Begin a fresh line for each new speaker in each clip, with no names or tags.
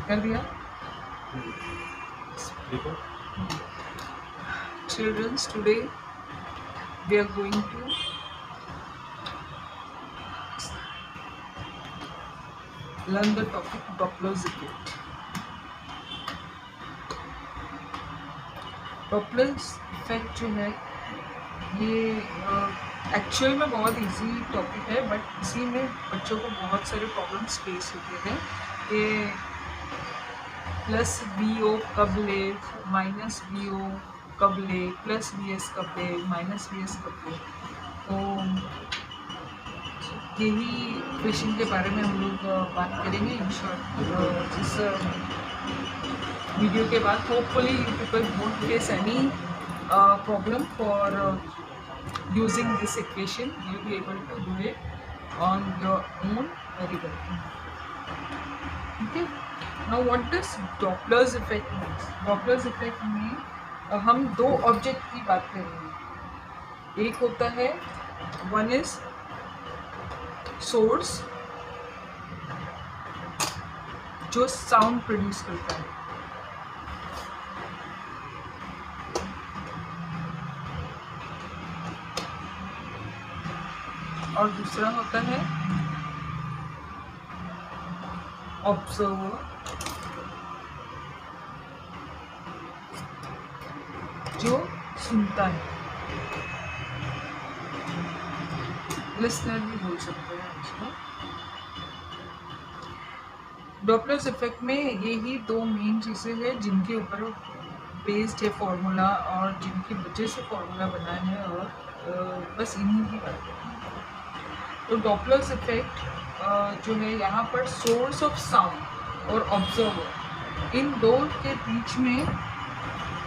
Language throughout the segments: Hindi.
कर दिया। Children, today we are going to learn the topic Doppler's effect. Doppler's effect जो है ये एक्चुअल में बहुत इजी टॉपिक है, बट इसी में बच्चों को बहुत सारे प्रॉब्लम्स फेस होते हैं कि प्लस बी ओ कब ले, माइनस बी ओ कब ले, प्लस बी एस कब ले, माइनस बी एस कब ले। तो यही क्वेश्चन के बारे में हम लोग बात करेंगे इन शॉर्ट इस वीडियो के बाद। Hopefully people won't face any problem for using this equation. You'll be able to do it on your own very well. Okay. Now what does Doppler's effect means? Doppler's effect में हम दो ऑब्जेक्ट की बात करेंगे। एक होता है, वन इज सोर्स जो साउंड प्रोड्यूस करता है, और दूसरा होता है ऑब्जर्वर जो सुनता है, लिसनर भी बोल सकते हैं इसको। डॉपलर्स इफेक्ट में यही दो मेन चीज़ें हैं जिनके ऊपर बेस्ड है फॉर्मूला, और जिनकी वजह से फॉर्मूला बना है, और बस इन्हीं की बात है। तो डॉपलर्स इफेक्ट जो है यहाँ पर सोर्स ऑफ साउंड और ऑब्जर्वर, इन दो के बीच में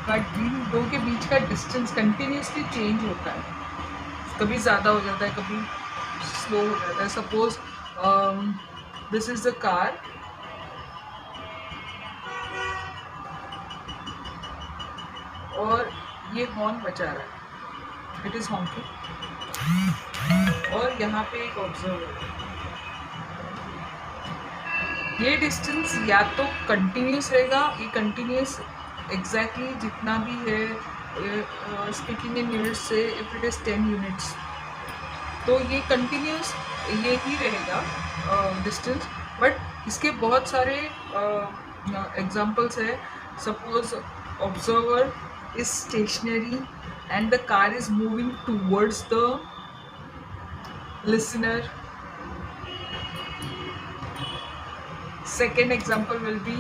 इन दो के बीच का डिस्टेंस कंटिन्यूसली चेंज होता है। कभी ज़्यादा हो जाता है, कभी स्लो हो जाता है। Suppose this is the car, और ये हॉर्न बजा रहा है, इट इज हॉर्निंग, और यहाँ पे एक ऑब्जर्वर है। ये डिस्टेंस या तो कंटिन्यूस रहेगा, ये कंटिन्यूस एग्जैक्टली जितना भी है, स्पीकिंग इन यूनिट्स से, इफ इट इज 10 यूनिट्स, तो ये कंटिन्यूस ये ही रहेगा डिस्टेंस। बट इसके बहुत सारे एग्जांपल्स है। Suppose observer is stationary and the car is moving towards the listener. Second example will be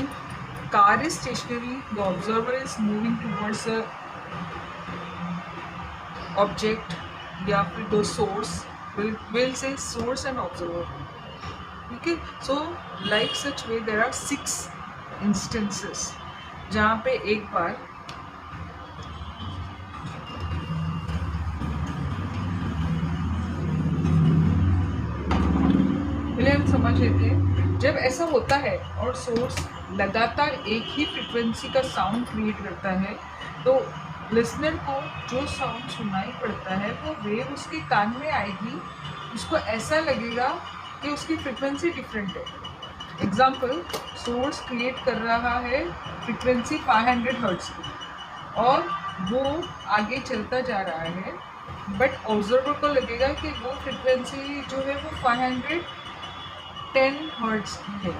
car is stationary, the observer is moving towards the object, या फिर दो source, we'll say source and observer. Okay, so like such way there are 6 instances जहाँ पे एक बार हम समझ लेते हैं। जब ऐसा होता है और सोर्स लगातार एक ही फ्रीक्वेंसी का साउंड क्रिएट करता है, तो लिसनर को जो साउंड सुनाई पड़ता है वो वेव उसके कान में आएगी, उसको ऐसा लगेगा कि उसकी फ्रीक्वेंसी डिफरेंट है। एग्जाम्पल, सोर्स क्रिएट कर रहा है फ्रीक्वेंसी 500 हर्ट्ज की, और वो आगे चलता जा रहा है, बट ऑब्जर्वर को लगेगा कि वो फ्रीक्वेंसी जो है वो 510 हर्ट्ज की है।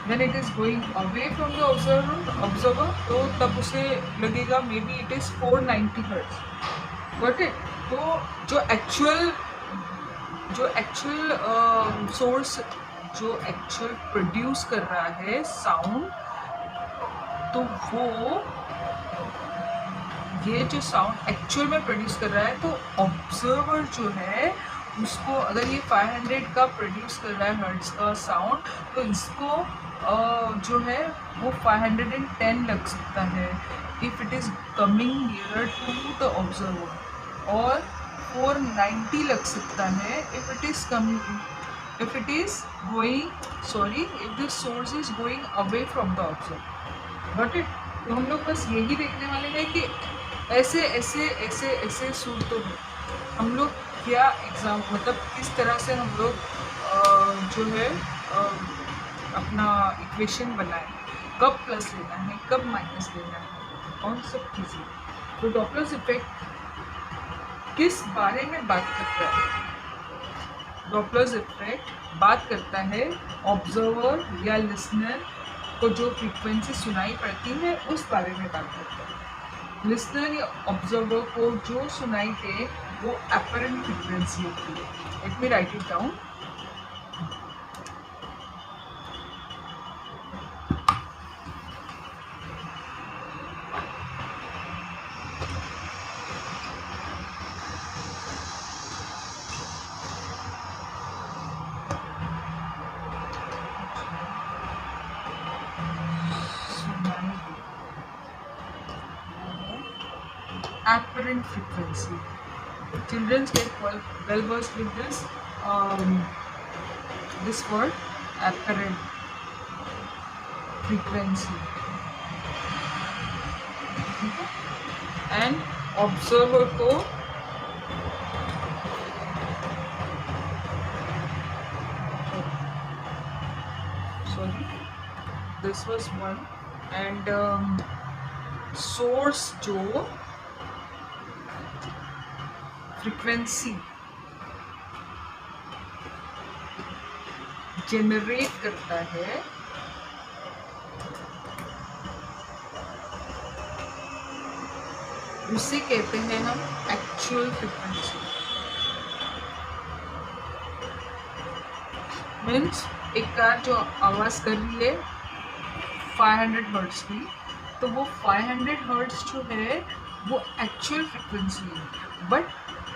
When it is going away from the observer, तो तब उसे लगेगा may be it is 490 hertz. Got it? तो जो एक्चुअल सोर्स जो एक्चुअल प्रोड्यूस कर रहा है साउंड, तो वो ये जो साउंड एक्चुअल में प्रोड्यूस कर रहा है, तो ऑब्जर्वर जो है उसको, अगर ये 500 का प्रोड्यूस कर रहा है हर्ट्ज का साउंड, तो इसको जो है वो 510 लग सकता है if it is coming nearer to the observer, और 490 लग सकता है if it is coming if it is going if the source is going away from the observer. Got it? तो हम लोग बस यही देखने वाले हैं कि ऐसे ऐसे ऐसे ऐसे सूरतों में हम लोग क्या एग्जाम मतलब किस तरह से हम लोग जो है अपना इक्वेशन बनाए, कब प्लस लेना है कब माइनस लेना है और सब चीज़ें। तो डॉपलर्स इफेक्ट किस बारे में बात करता है? डॉपलर्स इफेक्ट बात करता है ऑब्जर्वर या लिसनर को जो फ्रीक्वेंसी सुनाई पड़ती है उस बारे में बात करता है। लिसनर या ऑब्जर्वर को जो सुनाई दे वो अपरेंट फ्रीक्वेंसी होती है। Let me right it down. Apparent frequency. Children get well versed with this word apparent frequency. And observer को this was one and source जो फ्रीक्वेंसी जनरेट करता है उसे कहते हैं हम एक्चुअल फ्रीक्वेंसी। मीन्स एक कार जो आवाज़ कर रही है 500 हर्ट्ज की, तो वो 500 हर्ट्ज जो है वो एक्चुअल फ्रीक्वेंसी है। बट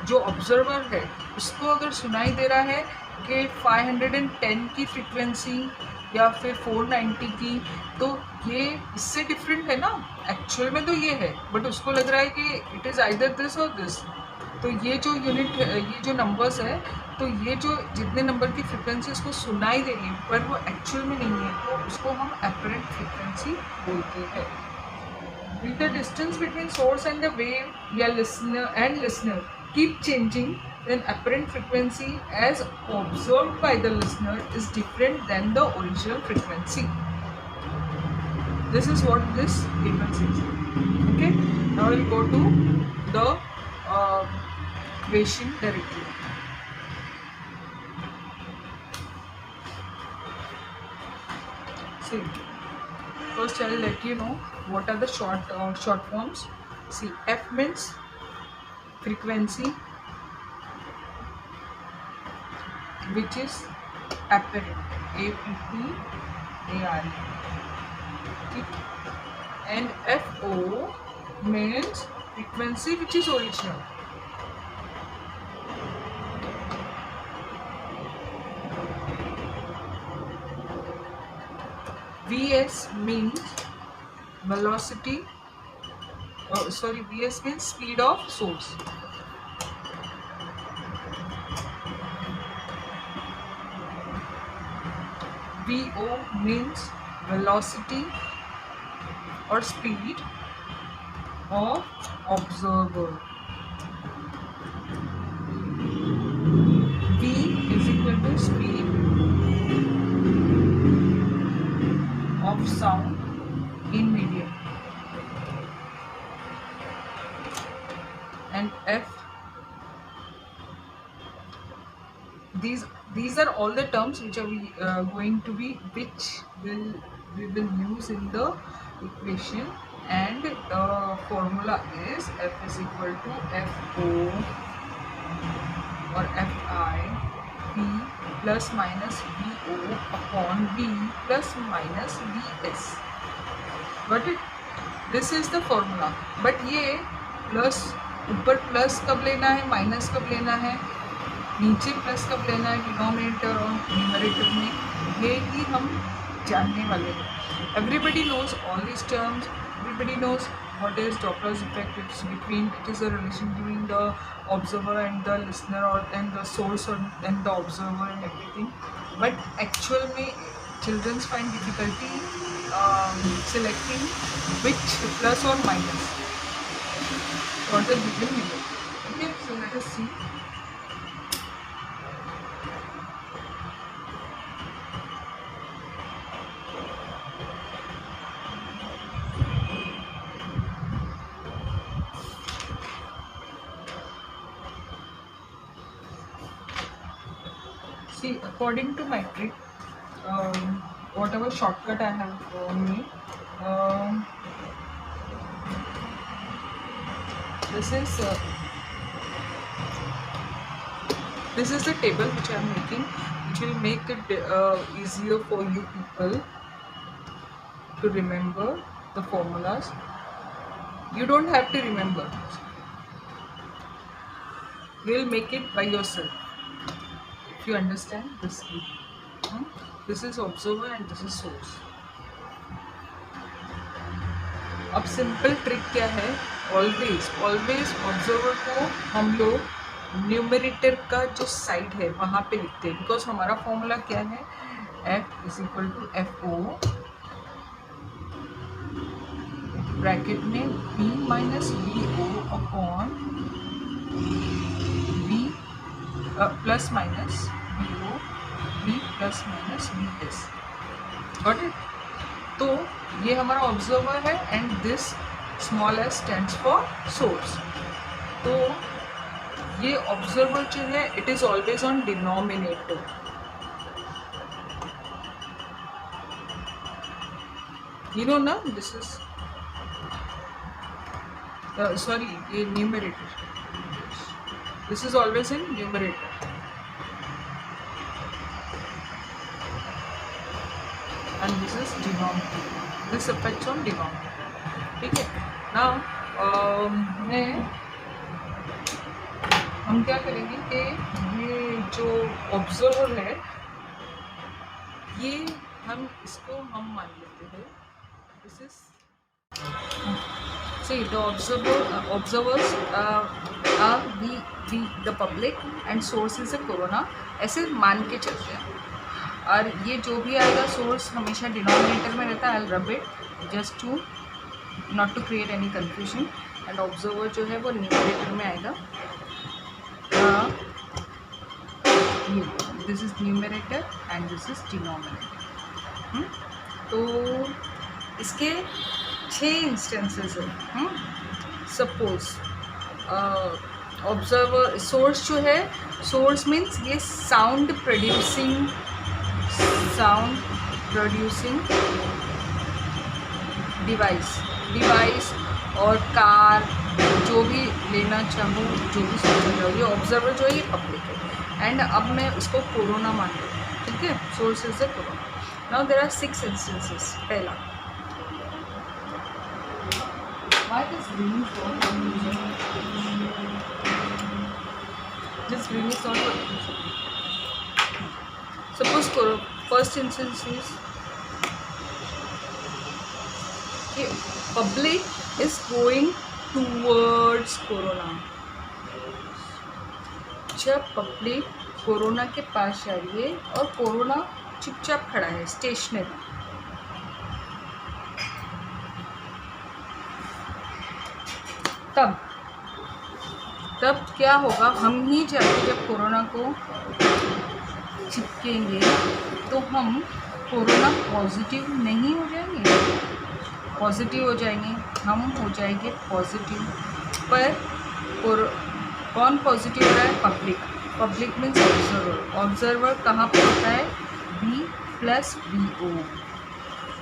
जो ऑब्जर्वर है उसको अगर सुनाई दे रहा है कि 510 की फ्रीक्वेंसी या फिर 490 की, तो ये इससे डिफरेंट है ना। एक्चुअल में तो ये है बट उसको लग रहा है कि इट इज़ आइदर दिस और दिस। तो ये जो यूनिट है, ये जो नंबर्स है, तो ये जो जितने नंबर की फ्रीक्वेंसी उसको सुनाई दे रही है पर वो एक्चुअल में नहीं है, तो उसको हम अपरेंट फ्रीक्वेंसी बोलते हैं। With the distance between source and the wave या listener keep changing, then apparent frequency as observed by the listener is different than the original frequency. This is what this table says. Okay, now we'll go to the equation directly. See, first I will let you know what are the short forms. See, F means frequency which is apparent, APPARENT, and FO means frequency which is original. VS means velocity, VS means speed of source. VO means velocity or speed of observer. V is equal to speed of sound in medium, and F, these are all the terms which are going to be we will use in the equation, and the formula is F is equal to FO or FI P plus minus VO upon V plus minus VS. Got it? This is the formula. But ये प्लस ऊपर प्लस कब लेना है, माइनस कब लेना है, नीचे प्लस कब लेना है डिनोमिनेटर और न्यूमरेटर में, ये ही हम जानने वाले हैं. Everybody knows all these terms. Everybody knows what is Doppler's effect? It is a relation between the observer and the listener, or and the source and the observer and everything. But actual में children find difficulty selecting which plus or minus for the given event. Okay, so let us see. See, according to metric, whatever shortcut I have made, this is the table which I am making, which will make it easier for you people to remember the formulas. You don't have to remember. You will make it by yourself. If you understand this, this is observer and this is source. अब सिंपल ट्रिक क्या है, ऑलवेज ऑब्जर्वर को हम लोग न्यूमरेटर का जो साइड है वहाँ पे लिखते हैं, बिकॉज हमारा फॉर्मूला क्या है, F is equal to FO bracket में B minus BO upon B plus minus BO B plus minus BS. Got it? तो ये हमारा ऑब्जर्वर है and this small S stands for source. तो ये ऑब्जर्वर जो है it is always on denominator. You know ना, दिस इज सॉरी, ये numerator. This is always in numerator. And this is denominator. This affects on denominator. ठीक है ना. हम क्या करेंगे कि ये जो ऑब्जर्वर है ये हम इसको हम मान लेते हैं. This is see the observers are the public and source is a corona. ऐसे मान के चलते हैं. और ये जो भी आएगा सोर्स हमेशा डिनोमिनेटर में रहता है. I rub it just to not to create any confusion. And observer जो है वो न्यूमरेटर में आएगा. This is numerator and this is denominator. तो इसके 6 इंस्टेंसेस है. सपोज ऑब्जर्वर सोर्स जो है, सोर्स मीन्स ये साउंड प्रोड्यूसिंग डिवाइस और कार जो भी लेना चाहूँ, जो भी समझ रहा हूँ, ये ऑब्जर्वर जो है ये पब्लिक है. एंड अब मैं उसको कोरोना मान लूँ. ठीक है, source is the corona. Now there are 6 instances. पहला, why this green is not this green is not. Suppose करो फर्स्ट इंस्टेंस इज कि public is going towards corona. जब पब्लिक कोरोना के पास जा रही है और कोरोना चुपचाप खड़ा है स्टेशनरी, तब क्या होगा, हम ही जाके जब कोरोना को चिपकेंगे तो हम कोरोना पॉजिटिव नहीं हो जाएंगे, पॉजिटिव हो जाएंगे, हम हो जाएंगे पॉजिटिव. पर कौन पॉजिटिव हो रहा है? पब्लिक मीन्स ऑब्जर्वर कहाँ पर होता है? B plus BO.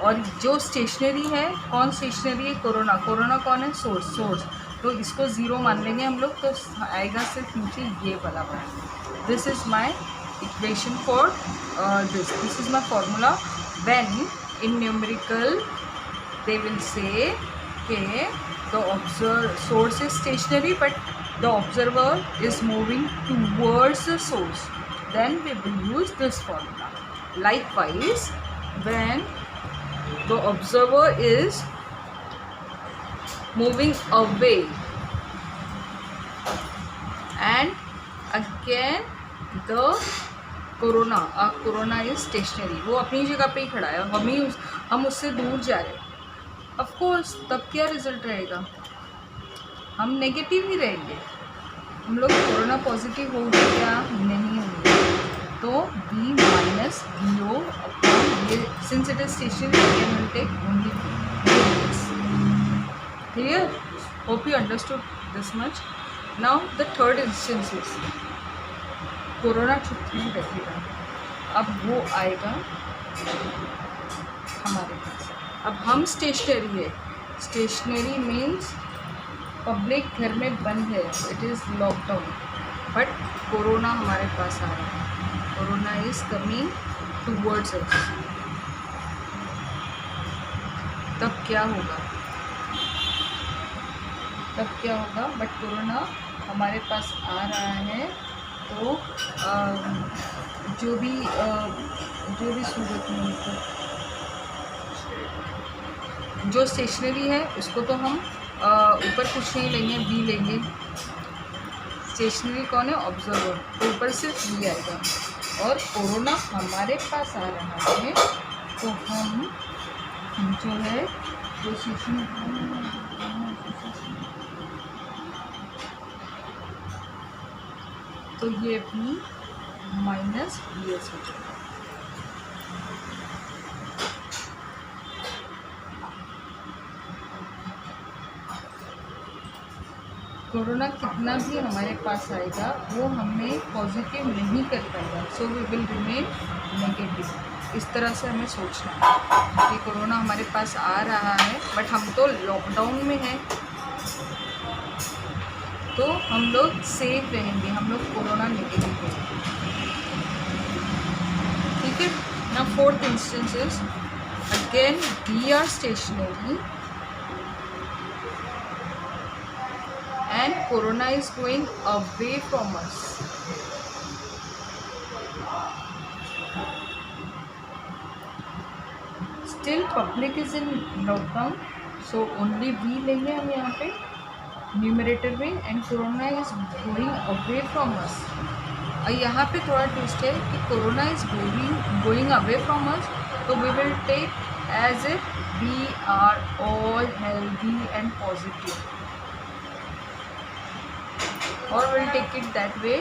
और जो स्टेशनरी है, कौन स्टेशनरी है? कोरोना. कौन है? सोर्स. तो इसको 0 मान लेंगे हम लोग, तो आएगा सिर्फ नीचे ये वाला बना. This is my equation for this is my formula. When in numerical they will say okay, the source is stationary but the observer is moving towards the source, then we will use this formula. Likewise, when the observer is moving away, and again the corona is stationary, वो अपनी जगह पे ही खड़ा है, हम उससे दूर जा रहे हैं। ऑफ कोर्स तब क्या रिजल्ट रहेगा, हम नेगेटिव ही रहेंगे, हम लोग कोरोना पॉजिटिव होंगे क्या, नहीं होंगे। तो B माइनस BO अपॉन ये, since it is stationary we will take only this. Clear? Hope you understood this much. Now the third instance is corona छुट्टी में बैठेगा, अब वो आएगा हमारे पास। अब हम स्टेशनरी है, स्टेशनरी मीन्स पब्लिक घर में बंद है, it is lockdown, but corona हमारे पास आ रहा है, corona is coming towards us. तब क्या होगा, बट कोरोना हमारे पास आ रहा है, तो जो भी सूरत में मतलब जो स्टेशनरी है उसको तो हम ऊपर कुछ नहीं लेंगे, बी लेंगे। स्टेशनरी कौन है, ऑब्जर्वर, तो ऊपर सिर्फ बी आएगा। और कोरोना हमारे पास आ रहा है, तो हम जो है वो तो ये भी माइनस BS हो जाएगा। कोरोना कितना भी हमारे पास आएगा वो हमें पॉजिटिव नहीं कर पाएगा, so we will remain negative. इस तरह से हमें सोचना है कि कोरोना हमारे पास आ रहा है, बट हम तो लॉकडाउन में हैं, तो हम लोग सेफ रहेंगे, हम लोग कोरोना नेगेटिव रहेंगे। ठीक है ना। Fourth instance is again we are stationary and corona is going away from us. Still public is in lockdown, so only we लेंगे हम यहाँ पे न्यूमरेटर में, and corona is going away from us. और यहाँ पे थोड़ा ट्विस्ट है कि corona is going away from us, तो we will take as if we are all healthy and positive, और will take it that way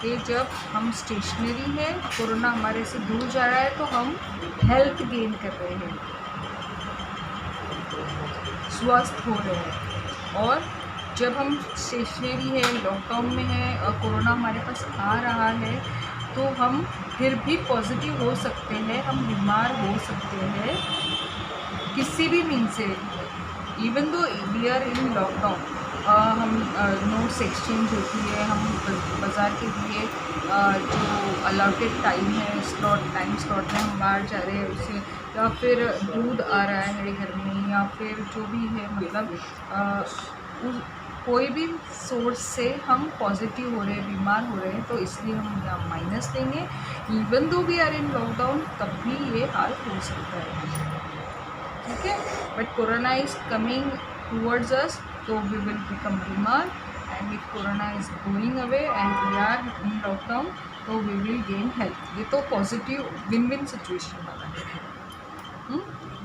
कि जब हम स्टेशनरी है, कोरोना हमारे से दूर जा रहा है, तो हम हेल्थ गेन कर रहे हैं, स्वस्थ हो रहे हैं। और जब हम स्टेशनरी है, लॉकडाउन में है और कोरोना हमारे पास आ रहा है, तो हम फिर भी पॉजिटिव हो सकते हैं, हम बीमार हो सकते हैं किसी भी मीन से। Even though we are in lockdown, हम नोट्स एक्सचेंज होती है, हम बाज़ार के लिए जो अलॉटेड टाइम है, टाइम स्लॉट में हम बाहर जा रहे हैं उससे, या फिर दूध आ रहा है घर में, या फिर जो भी है, मतलब कोई भी सोर्स से हम पॉजिटिव हो रहे हैं, बीमार हो रहे हैं, तो इसलिए हम यहाँ माइनस देंगे। Even though we are in lockdown, तब भी ये हाल हो सकता है। ठीक है, but corona is coming towards us, so we will become बीमार, and if corona is going away and we are in lockdown, so we will gain health। ये तो पॉजिटिव विन विन सिचुएशन वाला है।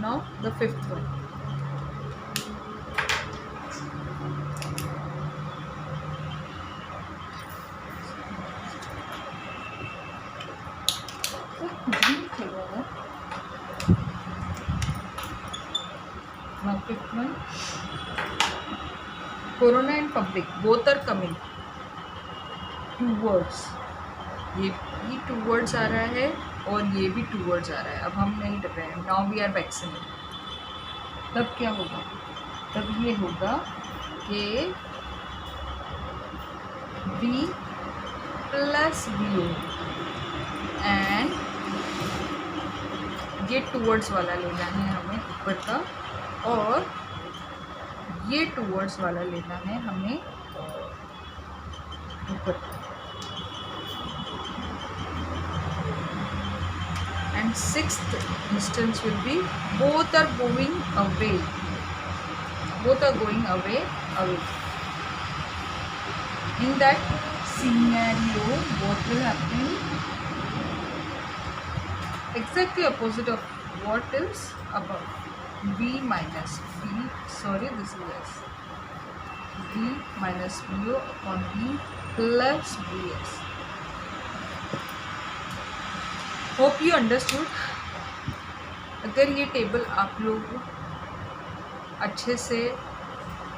Now the fifth one, now fifth one, corona and public both are coming towards, ये भी टूवर्ड्स आ रहा है और ये भी टूवर्ड्स आ रहा है। अब हम नहीं डर रहे हैं, नाउ वी आर वैक्सीनेटेड। तब क्या होगा, तब ये होगा कि V प्लस BO, एंड ये टूवर्ड्स वाला लेना है हमें ऊपर का, और ये टूवर्ड्स वाला लेना है हमें ऊपर। And sixth instance will be both are moving away, both are going away. In that scenario, what will happen? Exactly opposite of what is above. V minus V, sorry, this is S. V minus VO upon V plus VS. Hope you understood. अगर ये टेबल आप लोग अच्छे से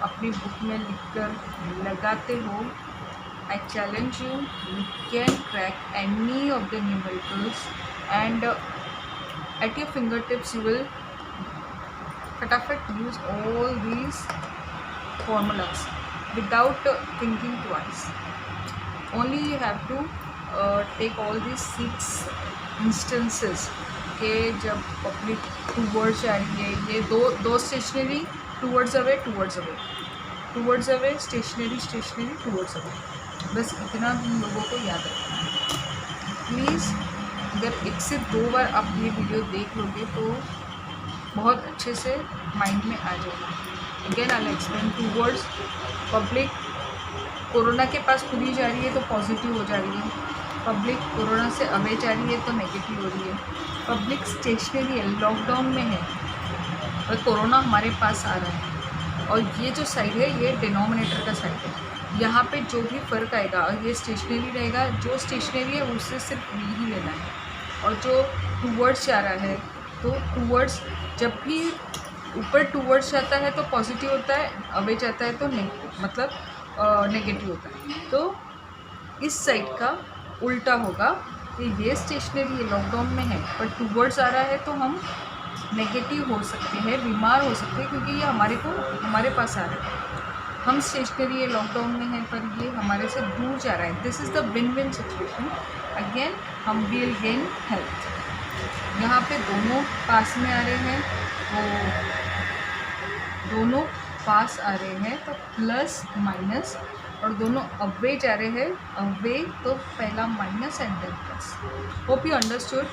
अपनी बुक में लिखकर लगाते हो, I challenge you, you can crack any of the numericals and at your finger tips you will फटाफट use all these formulas without thinking twice. Only you have to take all these 6 instances के जब पब्लिक टूवर्ड्स आ रही है, ये दो stationary towards away stationary towards away, बस इतना तुम लोगों को याद रखना है। प्लीज़ अगर 1 से 2 बार आप ये वीडियो देख लोगे तो बहुत अच्छे से माइंड में आ जाएगा। Again I explain towards, public corona के पास खुली जा रही है तो पॉजिटिव हो जा रही है, पब्लिक कोरोना से अवे जा रही है तो नेगेटिव हो रही है, पब्लिक स्टेशनरी है, लॉकडाउन में है और कोरोना हमारे पास आ रहा है, और ये जो साइड है ये डिनोमिनेटर का साइड है। यहाँ पे जो भी फ़र्क आएगा, और ये स्टेशनरी रहेगा, जो स्टेशनरी है उससे सिर्फ वी ही लेना है, और जो टूवर्ड्स जा रहा है तो टूवर्ड्स जब भी ऊपर टूवर्ड्स जाता है तो पॉजिटिव होता है, अवे जाता है तो नेगेटिव होता है। तो इस साइड का उल्टा होगा कि ये स्टेशनरी लॉकडाउन में है पर टूवर्ड्स आ रहा है तो हम नेगेटिव हो सकते हैं, बीमार हो सकते हैं, क्योंकि ये हमारे पास आ रहा है। हम स्टेशनरी लॉकडाउन में है पर ये हमारे से दूर जा रहा है। This is the win win situation. Again हम विल गेन हेल्थ। यहाँ पे दोनों पास में आ रहे हैं, वो दोनों पास आ रहे हैं तो प्लस माइनस, और दोनों अवे जा रहे हैं अवे तो पहला minus and then plus. Hope you understood.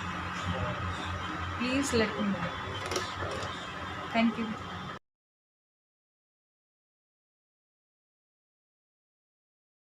Please let me know. Thank you.